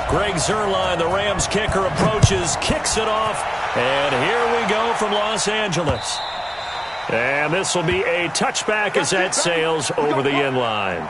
Greg Zuerlein, the Rams kicker, approaches, kicks it off, and here we go from Los Angeles. And this will be a touchback as that sails over the end line.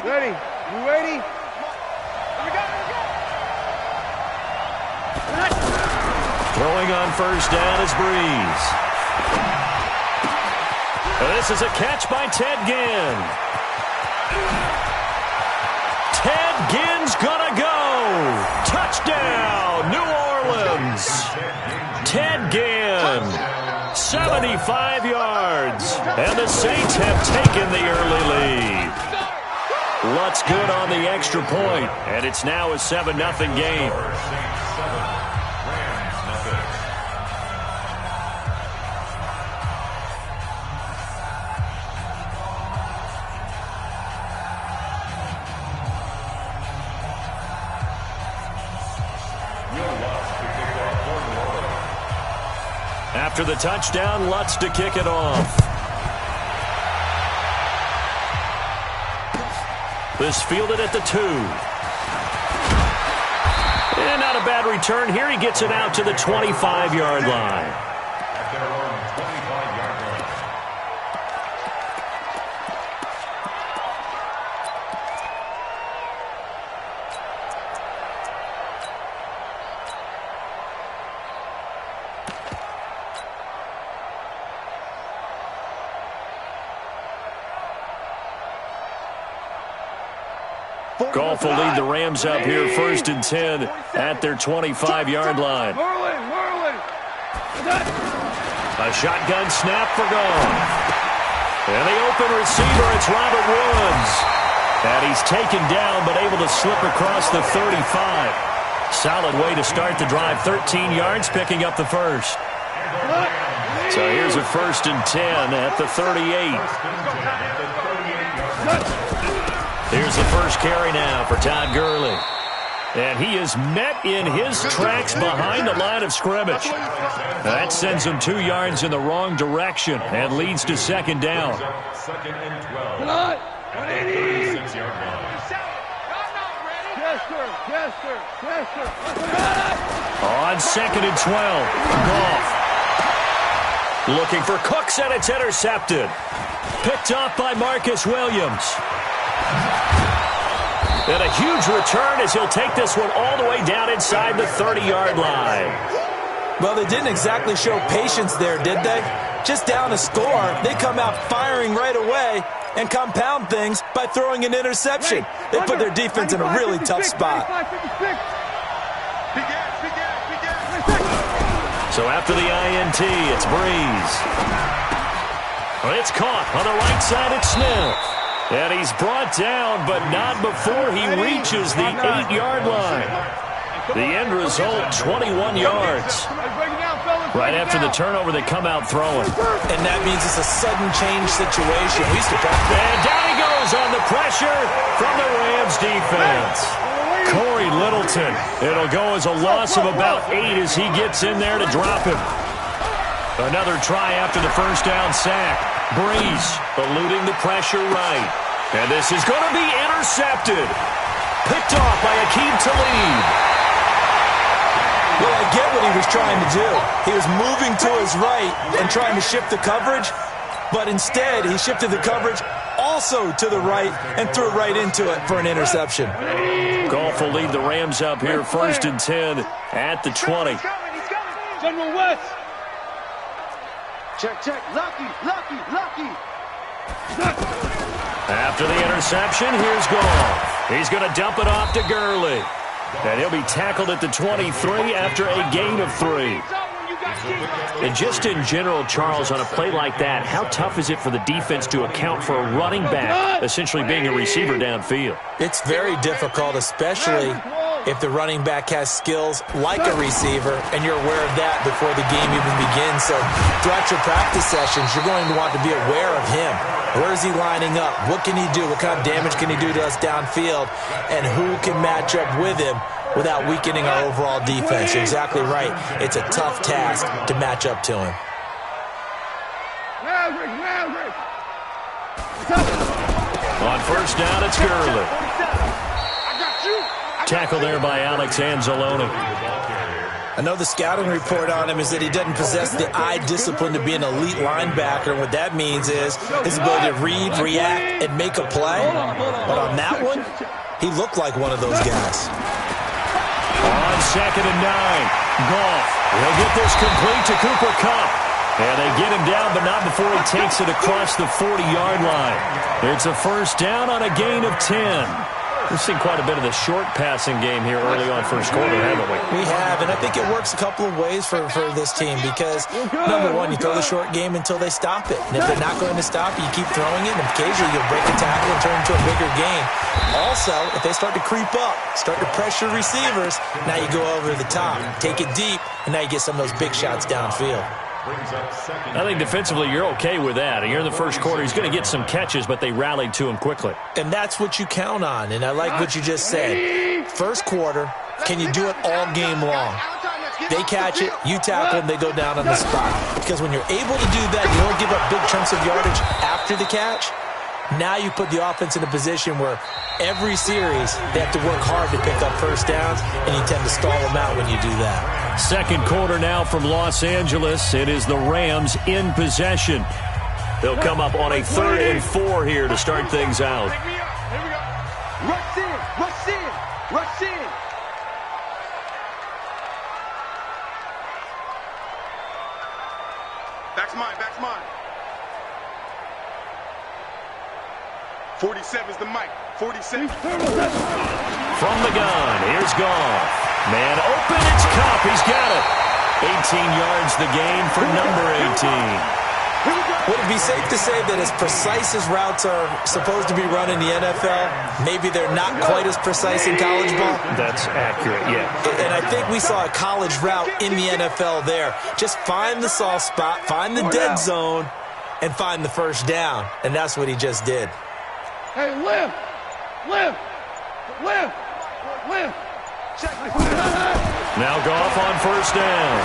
Ready? You ready? Here we go, Throwing on first down is Breeze. This is a catch by Ted Ginn. Ted Ginn's gonna go. Touchdown, New Orleans. Ted Ginn, 75 yards. And the Saints have taken the early lead. Lutz good on the extra point, and it's now a 7-0 game. After the touchdown, Lutz to kick it off. This fielded at the 2. And not a bad return here. He gets it out to the 25-yard line. At their own 25-yard line. Goff will lead the Rams up here 1st and 10 at their 25-yard line. A shotgun snap for Goff. And the open receiver, it's Robert Woods. And he's taken down but able to slip across the 35. Solid way to start the drive. 13 yards, picking up the first. So here's a 1st and 10 at the 38. Here's the first carry now for Todd Gurley. And he is met in his tracks behind the line of scrimmage. That sends him 2 yards in the wrong direction and leads to 2nd down. 2nd and 12. 36-yard line. On 2nd and 12, Goff looking for Cooks, and it's intercepted. Picked off by Marcus Williams. And a huge return as he'll take this one all the way down inside the 30-yard line. Well, they didn't exactly show patience there, did they? Just down a score, they come out firing right away and compound things by throwing an interception. They put their defense in a really tough spot. So after the INT, it's Breeze. It's caught on the right side at Smith. And he's brought down, but not before he reaches the 8-yard line. The end result, 21 yards. Right after the turnover, they come out throwing. And that means it's a sudden change situation. And down he goes on the pressure from the Rams defense. Corey Littleton. It'll go as a loss of about 8 as he gets in there to drop him. Another try after the first down sack. Breeze eluding the pressure right. And this is going to be intercepted. Picked off by Aqib Talib. Well, I get what he was trying to do. He was moving to his right and trying to shift the coverage, but instead he shifted the coverage also to the right and threw right into it for an interception. Goff will lead the Rams up here 1st and 10 at the 20. General West. Check. Lucky. After the interception, here's Goff. He's going to dump it off to Gurley. And he'll be tackled at the 23 after a gain of 3. And just in general, Charles, on a play like that, how tough is it for the defense to account for a running back essentially being a receiver downfield? It's very difficult, especially if the running back has skills like a receiver, and you're aware of that before the game even begins. So throughout your practice sessions, you're going to want to be aware of him. Where is he lining up? What can he do? What kind of damage can he do to us downfield? And who can match up with him without weakening our overall defense? You're exactly right. It's a tough task to match up to him. On first down, it's Gurley. Tackle there by Alex Anzalone. I know the scouting report on him is that he doesn't possess the eye discipline to be an elite linebacker. What that means is his ability to read, react, and make a play. But on that one, he looked like one of those guys. On 2nd and 9, Goff. He'll get this complete to Cooper Kupp. And they get him down, but not before he takes it across the 40-yard line. It's a first down on a gain of 10. We've seen quite a bit of the short passing game here early on first quarter, haven't we? We have, and I think it works a couple of ways for this team because, number one, you throw the short game until they stop it. And if they're not going to stop it, you keep throwing it, and occasionally you'll break a tackle and turn it into a bigger game. Also, if they start to creep up, start to pressure receivers, now you go over the top, take it deep, and now you get some of those big shots downfield. I think defensively you're okay with that. You're in the first quarter. He's going to get some catches, but they rallied to him quickly. And that's what you count on, and I like what you just said. First quarter, can you do it all game long? They catch it, you tackle them, they go down on the spot. Because when you're able to do that, you don't give up big chunks of yardage after the catch. Now you put the offense in a position where every series they have to work hard to pick up first downs, and you tend to stall them out when you do that. Second quarter now from Los Angeles. It is the Rams in possession. They'll come up on a 3rd and 4 here to start things out. Here we go. Rush in, rush in, rush in. Back's mine, back's mine. 47's the mic. 47. From the gun, here's Goff. Man open, it's Kupp. He's got it. 18 yards the gain for number 18. Would it be safe to say that as precise as routes are supposed to be run in the NFL, maybe they're not quite as precise in college ball? That's accurate, yeah. And I think we saw a college route in the NFL there. Just find the soft spot, find the dead zone, and find the first down. And that's what he just did. Hey, lift, lift, lift, lift. Now Goff on first down.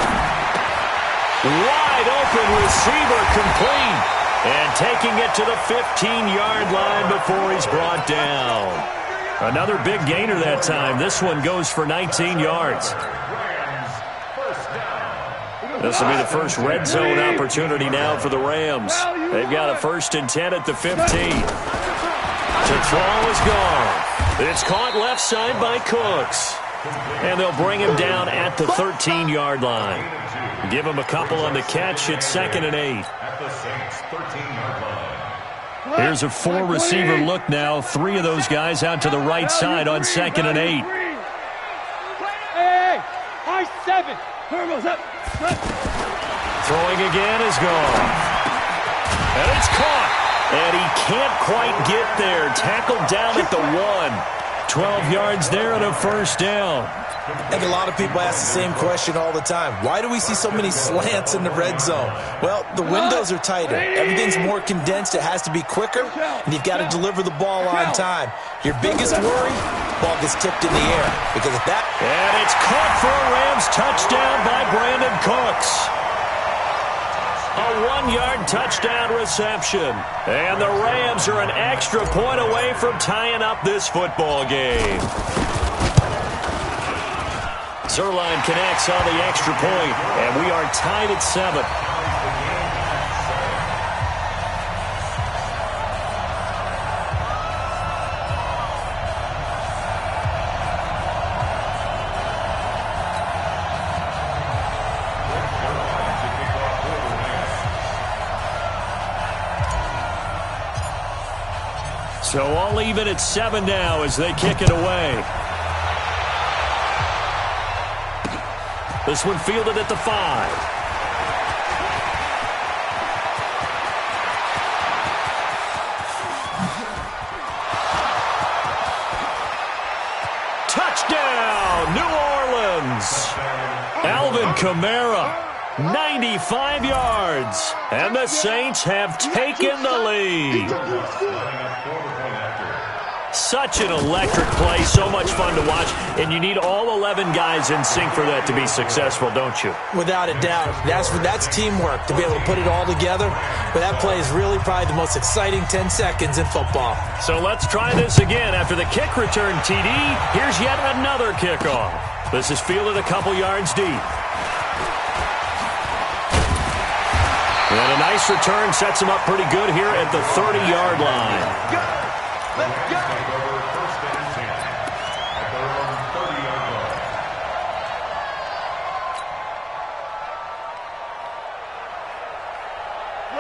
Wide open receiver complete. And taking it to the 15-yard line before he's brought down. Another big gainer that time. This one goes for 19 yards. This will be the first red zone opportunity now for the Rams. They've got a 1st and 10 at the 15. To throw is gone. It's caught left side by Cooks. And they'll bring him down at the 13-yard line. Give him a couple on the catch. It's 2nd and 8. Here's a 4-receiver look now. 3 of those guys out to the right side on 2nd and 8. Hey, I-7. Turbo's up. Throwing again is gone. And it's caught. And he can't quite get there. Tackled down at the 1. 12 yards there and a first down. I think a lot of people ask the same question all the time. Why do we see so many slants in the red zone? Well, the windows are tighter. Everything's more condensed. It has to be quicker, and you've got to deliver the ball on time. Your biggest worry, ball gets tipped in the air. Because of that. And it's caught for a Rams touchdown by Brandon Cooks. A 1-yard touchdown reception. And the Rams are an extra point away from tying up this football game. Zerline connects on the extra point, and we are tied at 7. So all even at 7 now as they kick it away. This one fielded at the 5. Touchdown! New Orleans. Alvin Kamara, 95 yards. And the Saints have taken the lead. Such an electric play, so much fun to watch, and you need all 11 guys in sync for that to be successful, don't you? Without a doubt. That's teamwork, to be able to put it all together. But that play is really probably the most exciting 10 seconds in football. So let's try this again. After the kick return TD, here's yet another kickoff. This is fielded a couple yards deep. And a nice return sets him up pretty good here at the 30-yard line. Let's go.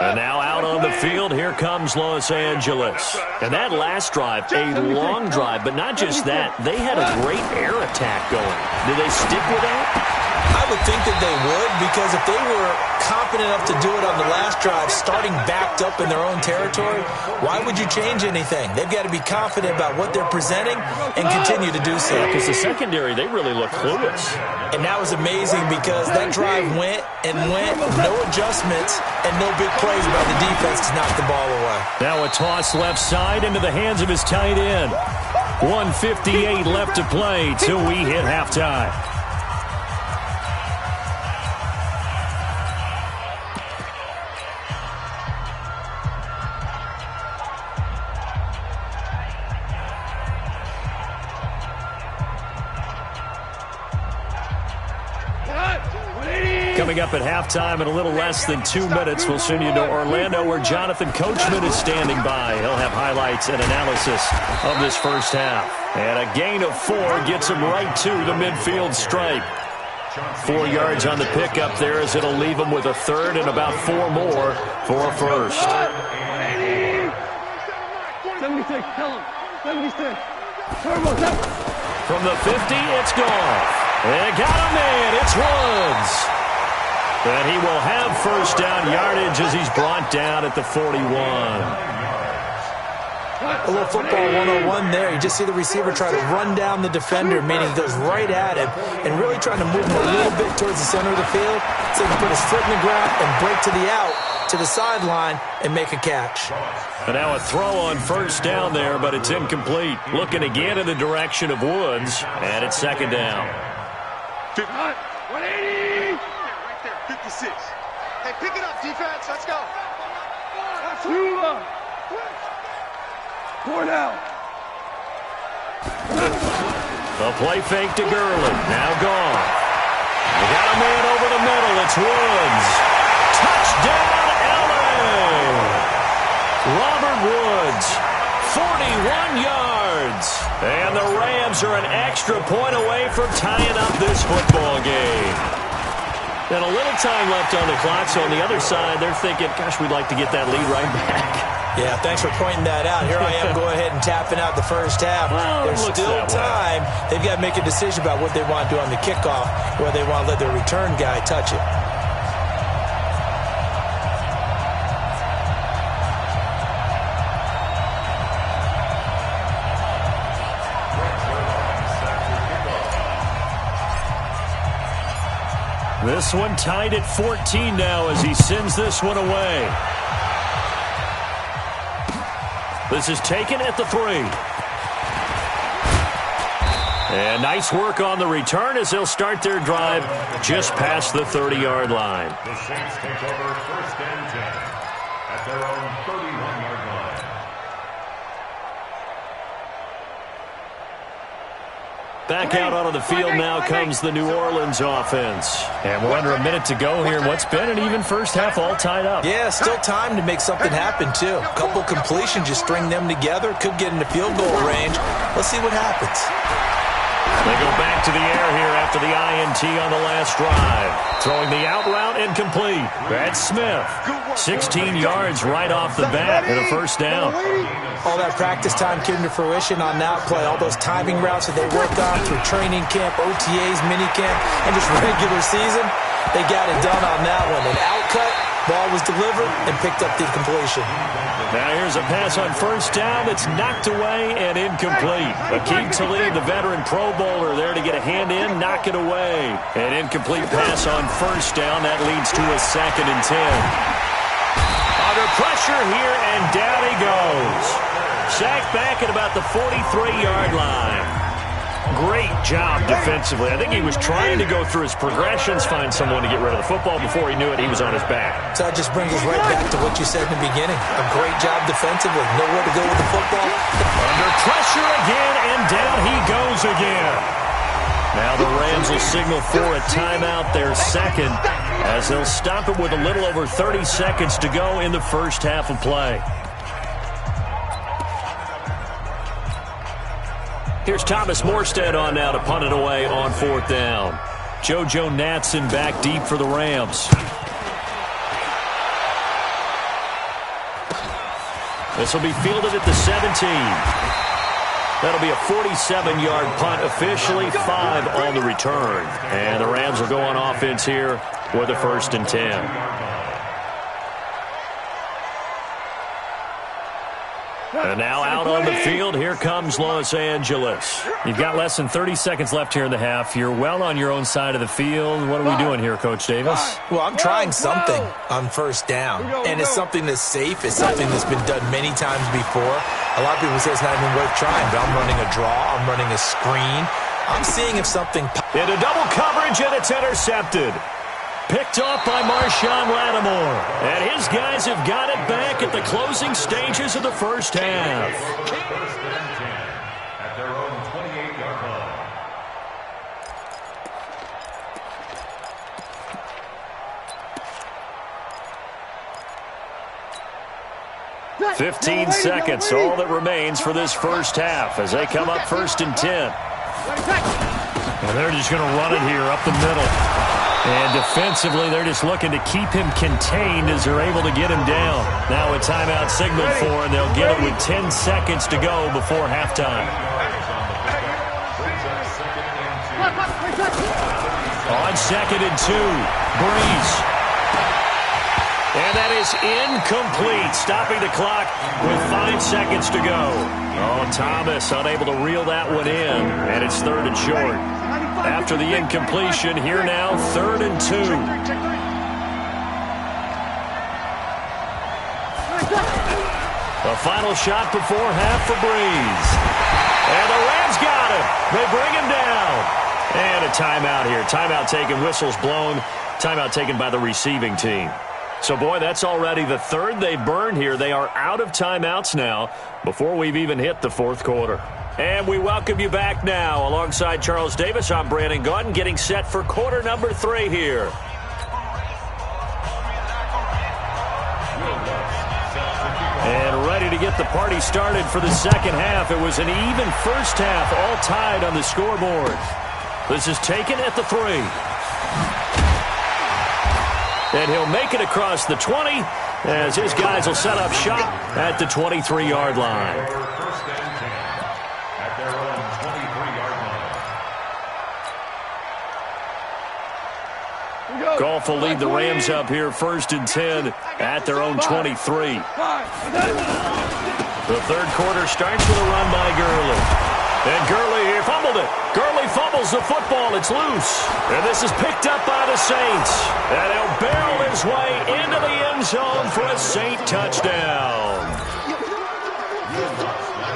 And now out on the field, here comes Los Angeles. And that last drive, a long drive, but not just that. They had a great air attack going. Did they stick with that? I would think that they would, because if they were confident enough to do it on the last drive, starting backed up in their own territory, why would you change anything? They've got to be confident about what they're presenting and continue to do so. Because the secondary, they really look clueless. And that was amazing because that drive went, no adjustments, and no big plays by the defense to knock the ball away. Now a toss left side into the hands of his tight end. 1:58 left to play till we hit halftime. Coming up at halftime in a little less than 2 minutes, we'll send you to Orlando where Jonathan Coachman is standing by. He'll have highlights and analysis of this first half. And a gain of 4 gets him right to the midfield stripe. 4 yards on the pickup there as it'll leave him with a third and about 4 more for a first. 76, tell him. 76. From the 50, it's gone. And got him in. It's Woods. And he will have first down yardage as he's brought down at the 41. A little football 101 there. You just see the receiver try to run down the defender, meaning he goes right at him and really trying to move him a little bit towards the center of the field so he can put his foot in the ground and break to the out, to the sideline, and make a catch. And now a throw on first down there, but it's incomplete. Looking again in the direction of Woods, and it's second down. 180. Right there, 56. Hey, pick it up, defense. Let's go. Four now. The play fake to Gurley. Now gone. We got a man over the middle. It's Woods. Touchdown, LA. Robert Woods, 41 yards. And the Rams are an extra point away from tying up this football game. And a little time left on the clock, so on the other side, they're thinking, gosh, we'd like to get that lead right back. Yeah, thanks for pointing that out. Here I am going ahead and tapping out the first half. Well, there's still time. They've got to make a decision about what they want to do on the kickoff, where they want to let their return guy touch it. This one tied at 14 now as he sends this one away. This is taken at the 3. And nice work on the return as they'll start their drive just past the 30-yard line. The Saints take over first and 10 at their own 31-yard line. Back out onto the field now comes the New Orleans offense. And we're under a minute to go here in what's been an even first half all tied up. Yeah, still time to make something happen, too. A couple completions, you string them together, could get into field goal range. Let's see what happens. They go back to the air here after the INT on the last drive. Throwing the out route incomplete. That's Smith. 16 yards right off the bat and a first down. All that practice time came to fruition on that play. All those timing routes that they worked on through training camp, OTAs, minicamp, and just regular season, they got it done on that one. An out cut, ball was delivered, and picked up the completion. Now here's a pass on first down that's knocked away and incomplete. Akeem Talib, the veteran Pro Bowler, there to get a hand in, knock it away. An incomplete pass on first down. That leads to a 2nd and 10. Under pressure here, and down he goes. Sacked back at about the 43-yard line. Great job defensively. I think he was trying to go through his progressions, find someone to get rid of the football. Before he knew it, he was on his back. So that just brings us right back to what you said in the beginning. A great job defensively. Nowhere to go with the football. Under pressure again, and down he goes again. Now the Rams will signal for a timeout, their 2nd, as they'll stop it with a little over 30 seconds to go in the first half of play. Here's Thomas Morstead on now to punt it away on 4th down. JoJo Natson back deep for the Rams. This will be fielded at the 17. That'll be a 47-yard punt, officially 5 on the return. And the Rams will go on offense here with a 1st and 10. And now out on the field, here comes Los Angeles. You've got less than 30 seconds left here in the half. You're well on your own side of the field. What are we doing here, Coach Davis? Well, I'm trying something on first down, and it's something that's safe. It's something that's been done many times before. A lot of people say it's not even worth trying, but I'm running a draw. I'm running a screen. I'm seeing if something... Into double coverage, and it's intercepted. Picked off by Marshawn Lattimore. And his guys have got it back at the closing stages of the first half. First and 10 at their own 28-yard line. 15 seconds, all that remains for this first half as they come up 1st and 10. And they're just going to run it here up the middle. And defensively, they're just looking to keep him contained as they're able to get him down. Now a timeout signaled for, and they'll get it with 10 seconds to go before halftime. On 2nd and 2, Breeze. And that is incomplete, stopping the clock with 5 seconds to go. Oh, Thomas unable to reel that one in, and it's 3rd and short. After the incompletion, here now, 3rd and 2. The final shot before half for Breeze. And the Rams got him. They bring him down. And a timeout here. Timeout taken, whistles blown. Timeout taken by the receiving team. So, boy, that's already the 3rd they've burned here. They are out of timeouts now before we've even hit the 4th quarter. And we welcome you back now. Alongside Charles Davis, I'm Brandon Gaudin, getting set for quarter number 3 here. And ready to get the party started for the second half. It was an even first half, all tied on the scoreboard. This is taken at the 3. And he'll make it across the 20 as his guys will set up shop at the 23-yard line. First and 10 at their own 23-yard line. Goff will lead the Rams up here 1st and 10 at their own 23. The 3rd quarter starts with a run by Gurley. And Gurley here fumbled it. Gurley fumbles the football. It's loose. And this is picked up by the Saints. And he'll barrel his way into the end zone for a Saint touchdown.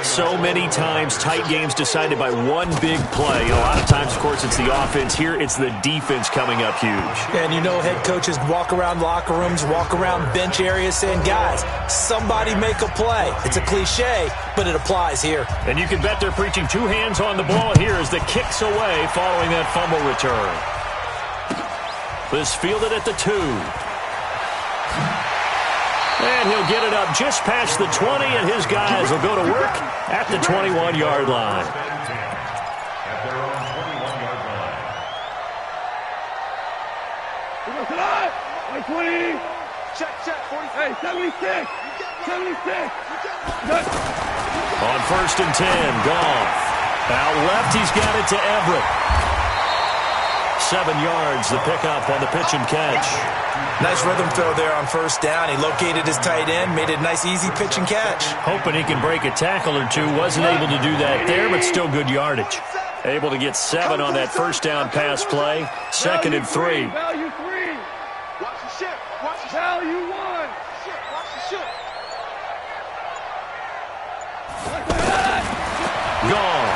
So many times, tight games decided by one big play. A lot of times, of course, it's the offense. Here, it's the defense coming up huge. And you know head coaches walk around locker rooms, walk around bench areas saying, guys, somebody make a play. It's a cliche, but it applies here. And you can bet they're preaching 2 hands on the ball here as the kick's away following that fumble return. This fielded at the 2. And he'll get it up just past the 20, and his guys will go to work at the 21-yard line. At their own 21-yard line. 20. Check, 40. Hey, 76. 76. On 1st and 10, Goff. Out left, he's got it to Everett. 7 yards, the pickup on the pitch and catch. Nice rhythm throw there on first down. He located his tight end, made it a nice, easy pitch and catch. Hoping he can break a tackle or two. Wasn't able to do that there, but still good yardage. Able to get 7 on that first down pass play. 2nd and 3. Value 3. Watch the ship. Watch the ship. Value 1. Watch the ship. Gone.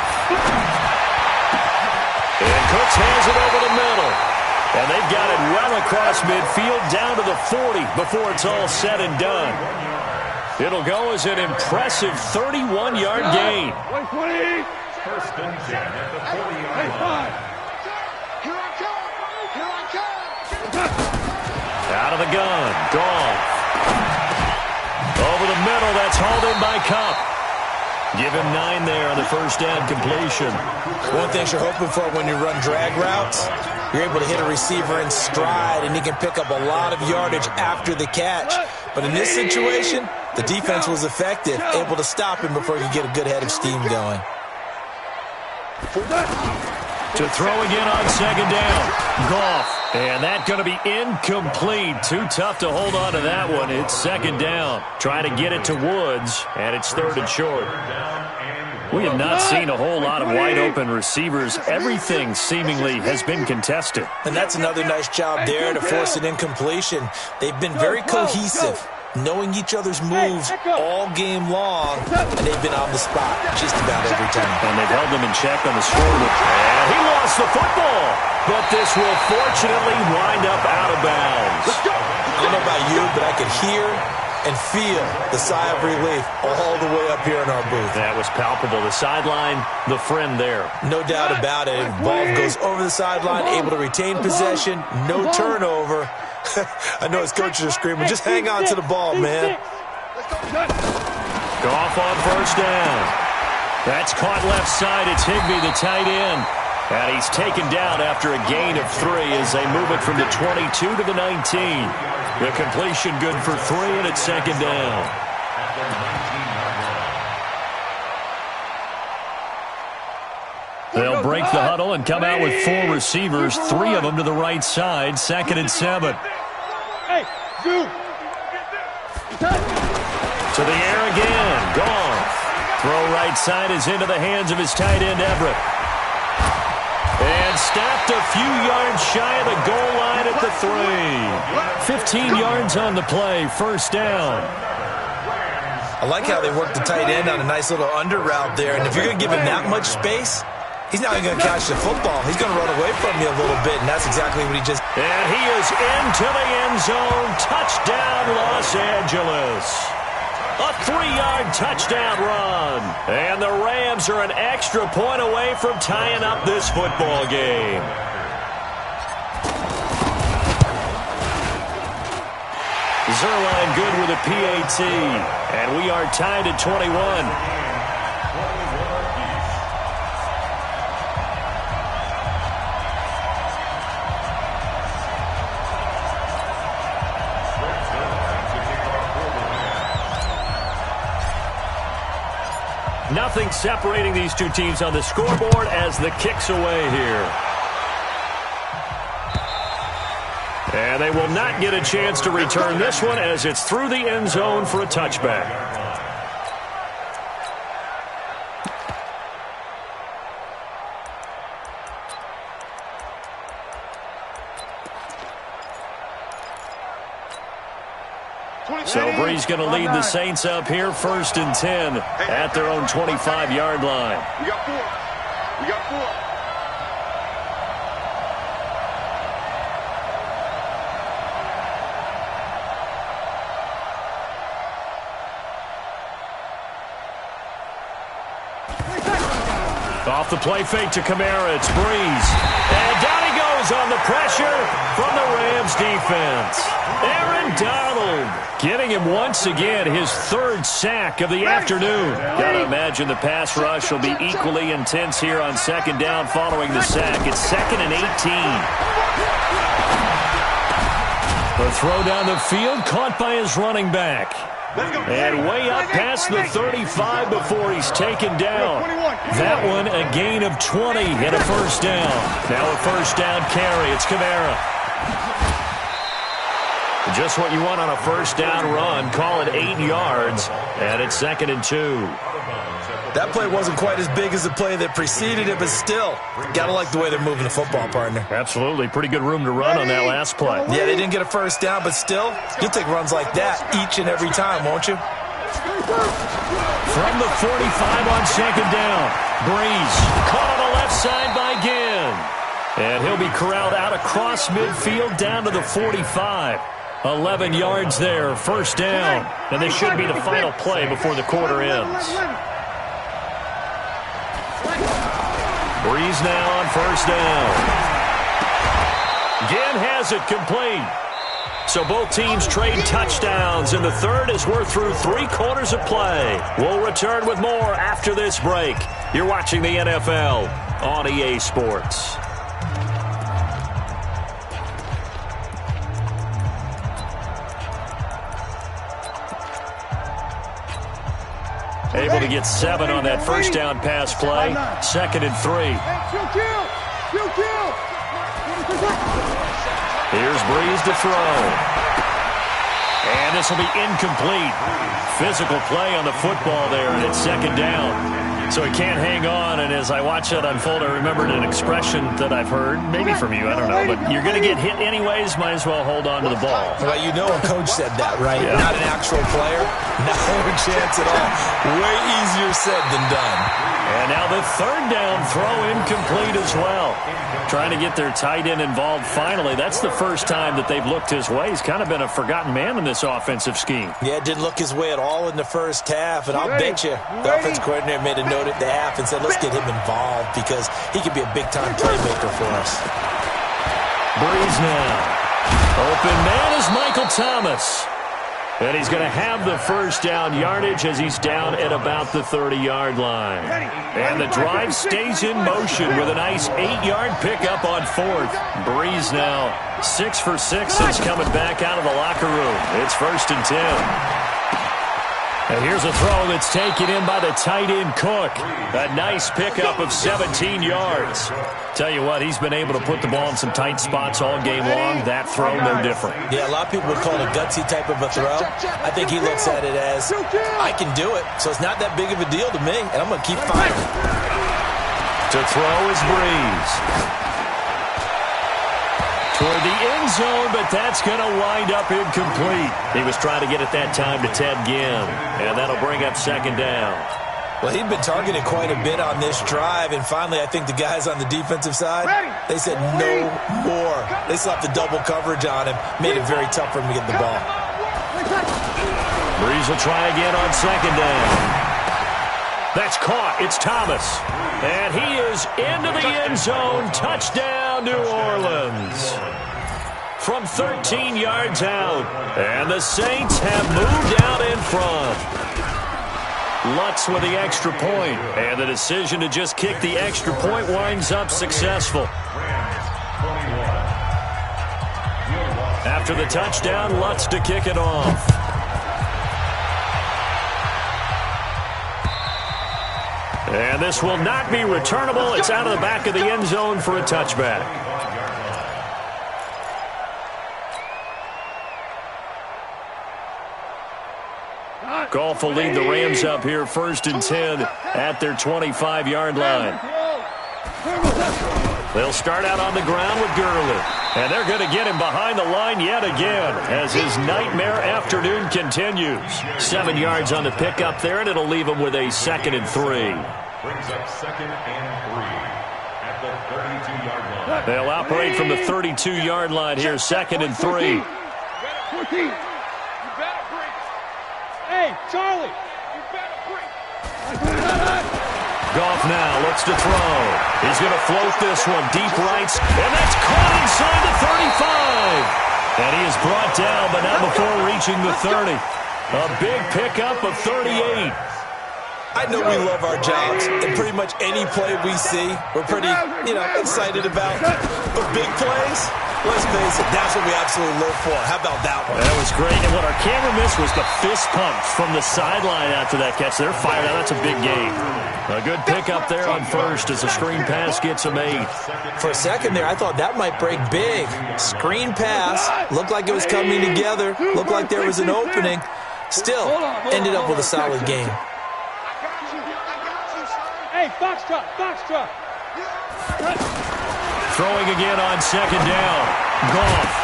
And Cooks hands it over the middle. And they've got it well across midfield down to the 40 before it's all said and done. It'll go as an impressive 31-yard gain. 120. First and 10 at the 40-yard line. Here I come. Here I come. Out of the gun. Gone. Over the middle. That's hauled in by Cup. Give him 9 there on the first down completion. One thing you're hoping for when you run drag routes, you're able to hit a receiver in stride, and he can pick up a lot of yardage after the catch. But in this situation, the defense was effective, able to stop him before he could get a good head of steam going. To throw again on 2nd down. Goff. And that's going to be incomplete. Too tough to hold on to that one. It's 2nd down. Trying to get it to Woods, and it's 3rd and short. We have not seen a whole lot of wide-open receivers. Everything seemingly has been contested. And that's another nice job there to force an incompletion. They've been very cohesive, knowing each other's moves all game long, and they've been on the spot just about every time. And they've held them in check on the scoreboard. And he lost the football, but this will fortunately wind up out of bounds. I don't know about you, but I could hear and feel the sigh of relief all the way up here in our booth. That was palpable. The sideline, the friend there. No doubt about it. Ball goes over the sideline, able to retain possession, no turnover. I know his coaches are screaming, just hang on to the ball, man. Goff on first down. That's caught left side. It's Higbee, the tight end. And he's taken down after a gain of 3 as they move it from the 22 to the 19. The completion good for 3, and it's 2nd down. They'll break the huddle and come out with 4 receivers, 3 of them to the right side, 2nd and 7. Hey, shoot. To the air again. Gone. Throw right side is into the hands of his tight end, Everett. And stopped a few yards shy of the goal line at the 3. 15 yards on the play, first down. I like how they work the tight end on a nice little under route there. And if you're going to give him that much space, he's not even going to catch the football. He's going to run away from you a little bit, and that's exactly what he just... And he is into the end zone. Touchdown, Los Angeles. A 3-yard touchdown run. And the Rams are an extra point away from tying up this football game. Zerline good with a PAT. And we are tied at 21. Nothing separating these two teams on the scoreboard as the kick's away here. And they will not get a chance to return this one as it's through the end zone for a touchback. So Bree's going to lead the Saints up here, 1st and 10 at their own 25-yard line. We got 4. We got 4. Off the play fake to Kamara, it's Breeze. And down he goes on the pressure from the Rams defense. Aaron Donald getting him once again his 3rd sack of the afternoon. Gotta imagine the pass rush will be equally intense here on 2nd down following the sack. It's 2nd and 18. The throw down the field caught by his running back. And way up past the 35 before he's taken down. That one a gain of 20 and a first down. Now a first down carry. It's Kamara. Just what you want on a first down run. Call it 8 yards. And it's 2nd and 2. That play wasn't quite as big as the play that preceded it, but still, got to like the way they're moving the football, partner. Absolutely. Pretty good room to run on that last play. Yeah, they didn't get a first down, but still, you'll take runs like that each and every time, won't you? From the 45 on 2nd down. Breeze caught on the left side by Ginn. And he'll be corralled out across midfield down to the 45. 11 yards there, first down. And this should be the final play before the quarter ends. Breeze now on first down. Ginn has it complete. So both teams trade touchdowns in the third as we're through 3 quarters of play. We'll return with more after this break. You're watching the NFL on EA Sports. Able to get 7 on that first down pass play. 2nd and 3. Here's Breeze to throw. And this will be incomplete. Physical play on the football there, and it's 2nd down. So he can't hang on, and as I watch that unfold, I remembered an expression that I've heard, maybe from you, I don't know, but you're going to get hit anyways, might as well hold on to the ball. Well, you know a coach said that, right? Yeah. Not an actual player. No chance at all. Way easier said than done. And now the 3rd down throw incomplete as well. Trying to get their tight end involved finally. That's the first time that they've looked his way. He's kind of been a forgotten man in this offensive scheme. Yeah, it didn't look his way at all in the first half, and I'll bet you the offensive coordinator made a note at the half and said, let's get him involved because he could be a big-time playmaker for us. Breeze now. Open man is Michael Thomas. And he's going to have the first down yardage as he's down at about the 30-yard line. And the drive stays in motion with a nice 8-yard pickup on 4th. Breeze now 6 for 6 since coming back out of the locker room. It's 1st and 10. And here's a throw that's taken in by the tight end Cook. A nice pickup of 17 yards. Tell you what, he's been able to put the ball in some tight spots all game long. That throw, no different. Yeah, a lot of people would call it a gutsy type of a throw. I think he looks at it as, I can do it, so it's not that big of a deal to me, and I'm going to keep firing. To throw is Breeze. Toward the end zone, but that's going to wind up incomplete. He was trying to get it that time to Ted Ginn, and that'll bring up 2nd down. Well, he'd been targeted quite a bit on this drive, and finally I think the guys on the defensive side, they said no more. They slapped the double coverage on him, made it very tough for him to get the ball. Breeze will try again on 2nd down. That's caught. It's Thomas. And he is into the end zone. Touchdown, New Orleans. From 13 yards out. And the Saints have moved out in front. Lutz with the extra point. And the decision to just kick the extra point winds up successful. After the touchdown, Lutz to kick it off. And this will not be returnable. It's out of the back of the end zone for a touchback. Goff will lead the Rams up here 1st and 10 at their 25-yard line. They'll start out on the ground with Gurley. And they're going to get him behind the line yet again as his nightmare afternoon continues. 7 yards on the pickup there, and it'll leave him with a 2nd and 3. Brings up 2nd and 3 at the 32-yard line. They'll operate from the 32-yard line here, 2nd and 3. Hey, Charlie, you better break. Goff now looks to throw. He's going to float this one deep right, and that's caught inside the 35. And he is brought down, but not before reaching the 30. A big pickup of 38. I know we love our jobs, and pretty much any play we see, we're pretty, excited about. But big plays, let's face it, that's what we absolutely live for. How about that one? That was great. And what our camera missed was the fist pump from the sideline after that catch. They're fired out. That's a big game. A good pickup there on first as the screen pass gets him 8. For a second there, I thought that might break big. Screen pass, looked like it was coming together, looked like there was an opening. Still, ended up with a solid game. Hey, Foxtrot, Foxtrot. Throwing again on second down. Goff.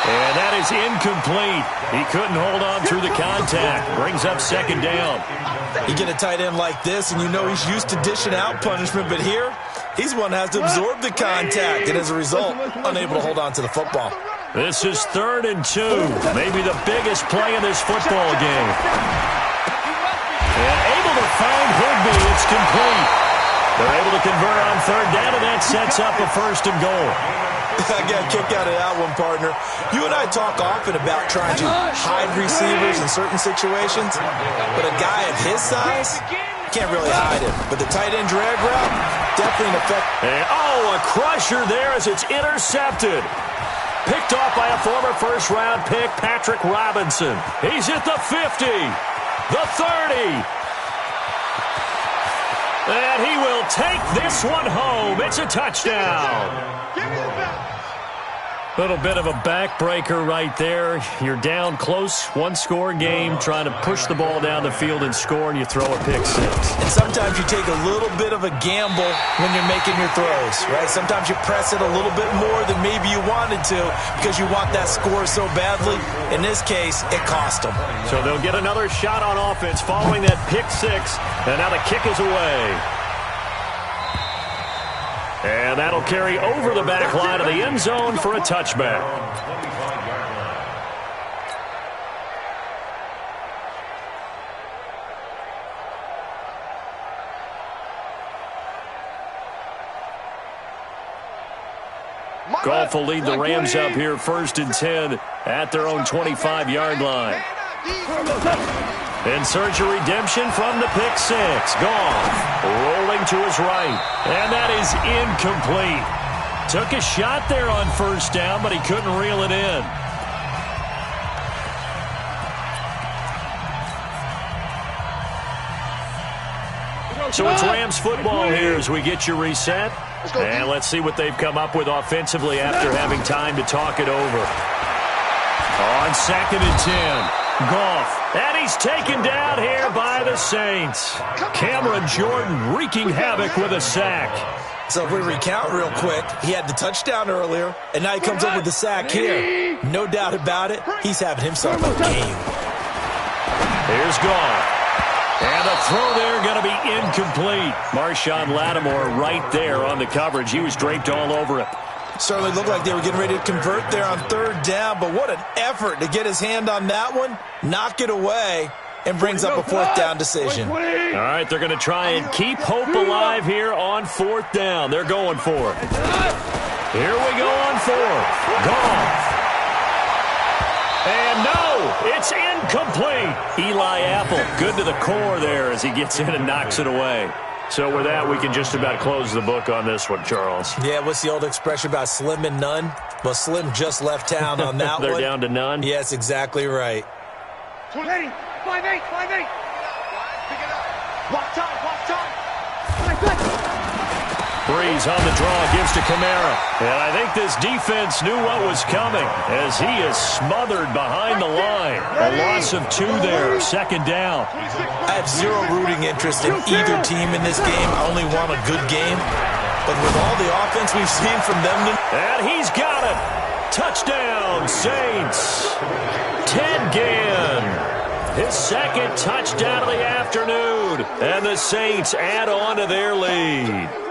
And that is incomplete. He couldn't hold on through the contact. Brings up second down. You get a tight end like this, and you know he's used to dishing out punishment, but here, he's one that has to absorb the contact, and as a result, unable to hold on to the football. This is 3rd and 2. Maybe the biggest play in this football game. And able to find Higbee. It's complete. They're able to convert on 3rd down, and that sets up a 1st and goal. I got a kick out of that one, partner. You and I talk often about trying to hide receivers in certain situations, but a guy of his size can't really hide him. But the tight end drag route, definitely an effect. And, a crusher there as it's intercepted. Picked off by a former first-round pick, Patrick Robinson. He's at the 50, the 30. And he will take this one home. It's a touchdown. Little bit of a backbreaker right there. You're down close, one-score game, trying to push the ball down the field and score, and you throw a pick 6. And sometimes you take a little bit of a gamble when you're making your throws, right? Sometimes you press it a little bit more than maybe you wanted to because you want that score so badly. In this case, it cost them. So they'll get another shot on offense following that pick 6, and now the kick is away. And that'll carry over the back line of the end zone for a touchback. Goff will lead the Rams up here 1st and 10 at their own 25-yard line. In search of redemption from the pick 6. Goff rolling to his right. And that is incomplete. Took a shot there on 1st down, but he couldn't reel it in. So it's Rams football here as we get you reset. And let's see what they've come up with offensively after having time to talk it over. On 2nd and 10, Goff. And he's taken down here by the Saints. Cameron Jordan wreaking havoc with a sack. So if we recount real quick, he had the touchdown earlier, and now he comes up with the sack here. No doubt about it, he's having himself a game. Here's Goff. And the throw there going to be incomplete. Marshawn Lattimore right there on the coverage. He was draped all over it. Certainly looked like they were getting ready to convert there on 3rd down, but what an effort to get his hand on that one, knock it away, and brings up a 4th down decision. All right, they're going to try and keep hope alive here on 4th down. They're going for it. Here we go on 4th. Goff. And no, it's incomplete. Eli Apple, good to the core there as he gets in and knocks it away. So with that, we can just about close the book on this one, Charles. Yeah, what's the old expression about slim and none? Well, Slim just left town on that They're one. down to none? Yes, exactly right. 5'8", 5'8". Pick it up. Block time. Breeze on the draw, gives to Kamara. And I think this defense knew what was coming as he is smothered behind the line. A loss of 2 there, 2nd down. I have zero rooting interest in either team in this game. I only want a good game. But with all the offense we've seen from them... And he's got it. Touchdown, Saints. Ted Ginn. His 2nd touchdown of the afternoon. And the Saints add on to their lead.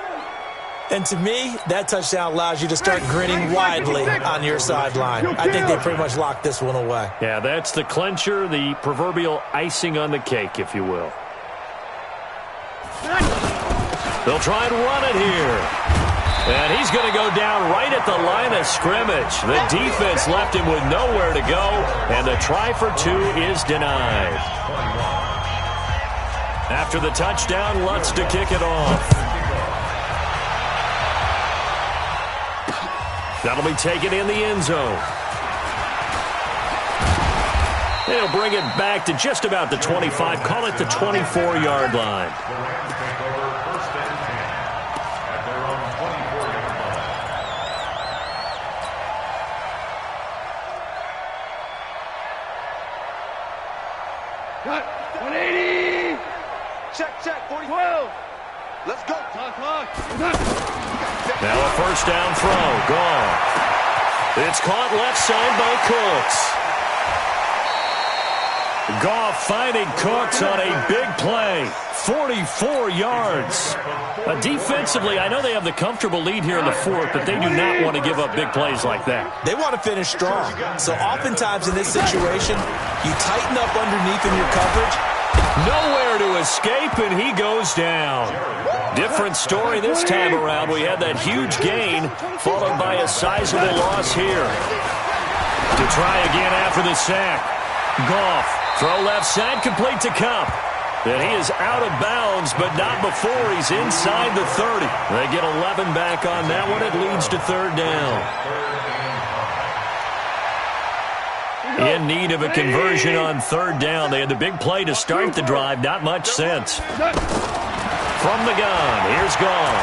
And to me, that touchdown allows you to start grinning widely on your sideline. I think they pretty much locked this one away. Yeah, that's the clincher, the proverbial icing on the cake, if you will. They'll try and run it here. And he's going to go down right at the line of scrimmage. The defense left him with nowhere to go, and the try for 2 is denied. After the touchdown, Lutz to kick it off. That'll be taken in the end zone. They'll bring it back to just about the 25. Call it the 24-yard line. The Rams take over first and 10 at their own 24-yard line. Cut. 180. Check, 40. 12. Let's go. Clock. Now a first down throw. Gone. It's caught left side by Cooks. Goff finding Cooks on a big play. 44 yards. Defensively, I know they have the comfortable lead here in the fourth, but they do not want to give up big plays like that. They want to finish strong. So oftentimes in this situation, you tighten up underneath in your coverage. Nowhere to escape, and he goes down. Different story this time around. We had that huge gain, followed by a sizable loss here. To try again after the sack. Goff, throw left side, complete to Cup. And he is out of bounds, but not before he's inside the 30. They get 11 back on that one. It leads to third down. In need of a conversion on third down. They had the big play to start the drive. Not much sense. From the gun, here's Goff.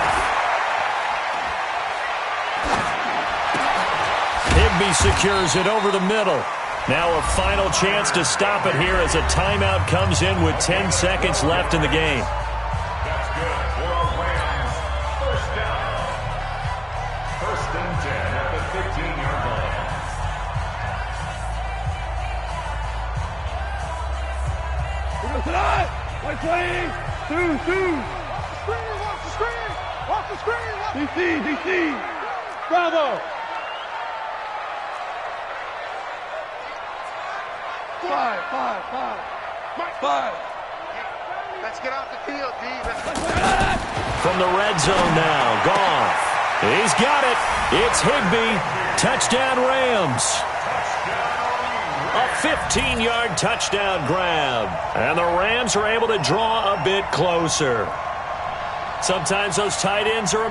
Higbee secures it over the middle. Now a final chance to stop it here as a timeout comes in with 10 seconds left in the game. That's good for a Rams first down. First and 10 at the 15-yard line. Tonight. 120. 2. Watch the screen. DC. Bravo. 5. Let's get off the field, D. From the red zone now, Goff. He's got it. It's Higbee. Touchdown Rams. A 15-yard touchdown grab. And the Rams are able to draw a bit closer. Sometimes those tight ends are a